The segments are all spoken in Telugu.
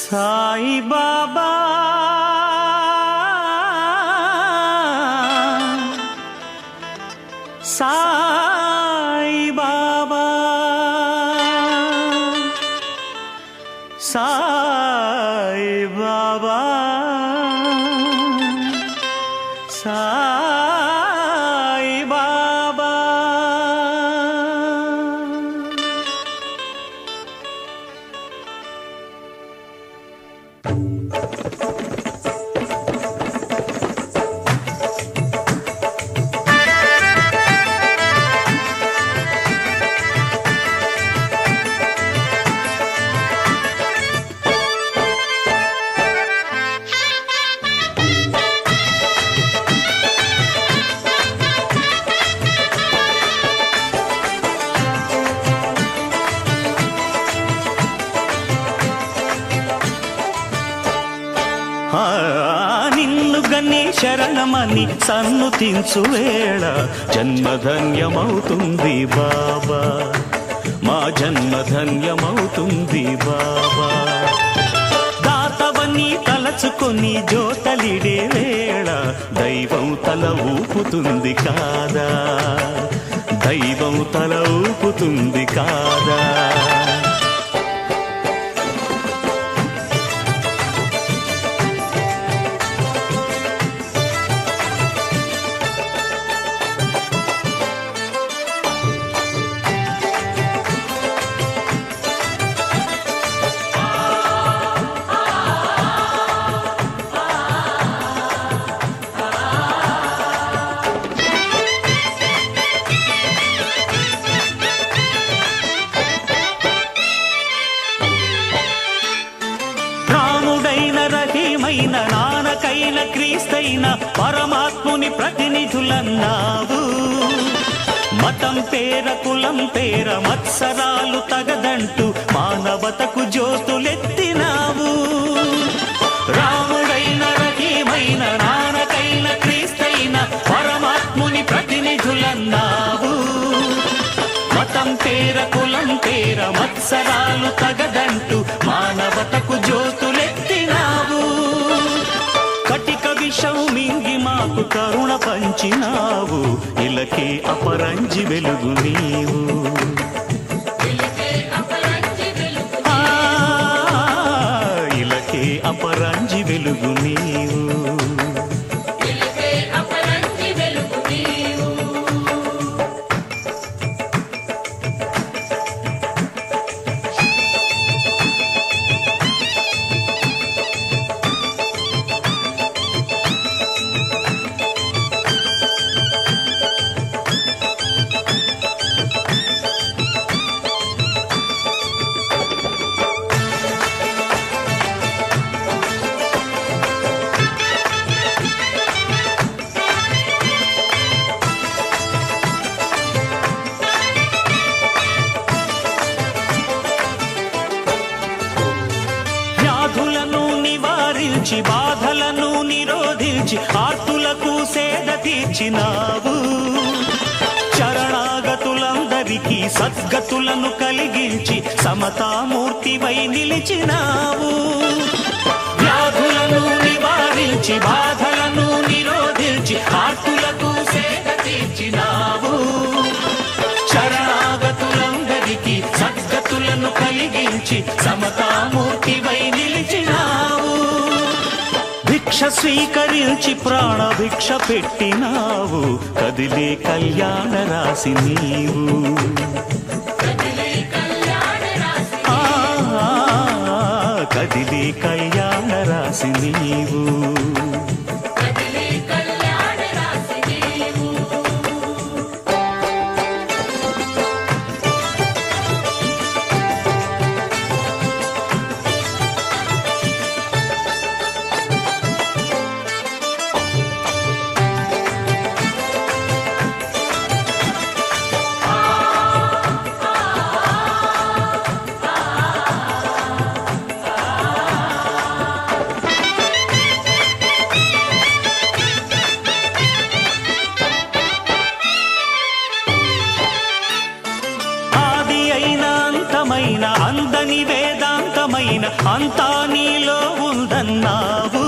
సాయి బాబా సాయి బాబా సాయి బాబా సాయి బాబా నిన్ను గని శరణమని సన్నుతించు వేళ జన్మధన్యమవుతుంది బాబా, మా జన్మధన్యమవుతుంది బాబా. దాతవని తలచుకొని జోతలిడే వేళ దైవం తల ఊపుతుంది కాదా, దైవం తల ఊపుతుంది కాదా. రహీమైన నానకైన క్రీస్తైన పరమాత్ముని ప్రతినిధులన్నావు. మతం పేర కులం పేర మత్సరాలు తగదంటూ మానవతకు జ్యోతులెత్తినావు. రాముడైన రహీమైన నానకైన క్రీస్తైన పరమాత్ముని ప్రతినిధులన్నావు. మతం పేర కులం పేర మత్సరాలు తగదంటూ మానవతకు జ్యోతులెత్తినావు. కటిక విషం మింగి మాకు కరుణ పంచినావు. ఇలకే అపరంజి వెలుగు నీవు, ఇలకే అపరంజి వెలుగు నీవు. బాధలను నిరోధించి ఆర్తులకు సేద తీర్చినావు. శరణాగతులందరికీ సద్గతులను కలిగించి సమతామూర్తివై నిలిచినావు. వ్యాధులను నివారించి బాధలను నిరోధించి ఆర్తులకు సేద తీర్చినావు. శరణాగతులందరికీ సద్గతులను కలిగించి సమతామూర్తివై నిలిచినావు. భిక్ష స్వీకరించి ప్రాణభిక్ష పెట్టినావు. కదిలే కళ్యాణ రాశి నీవు, కదిలే కళ్యాణ రాశి నీవు. అందని వేదాంతమైన అంతా నీలో ఉందన్నావు.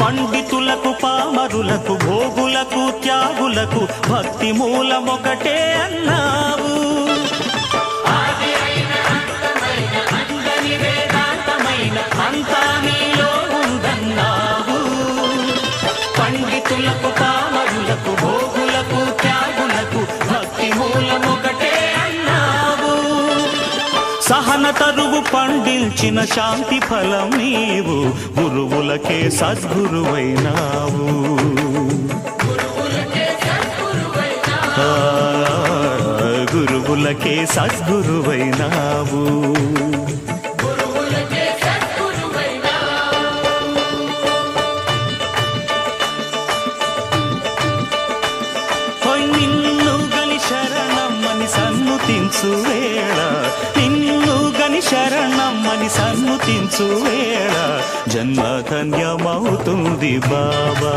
పండితులకు పామరులకు భోగులకు త్యాగులకు భక్తి మూలమొకటే అన్నావు. అంతా నీలో ఉందన్నావు. పండితులకు పామరులకు భోగులకు త్యాగులకు భక్తి మూలమొకటే అన్నావు. సహన తరువు పండించిన శాంతి ఫలం నీవు, గురువులకే సద్గురువైనావు. గురువులకే సద్గురువైనావు. నిన్ను గని శరణమ్మని సన్నుతించు వేళ, నిన్ను గని శరణమ్మని సన్నుతించు వేళ జన్మ ధన్యమవుతుంది బాబా.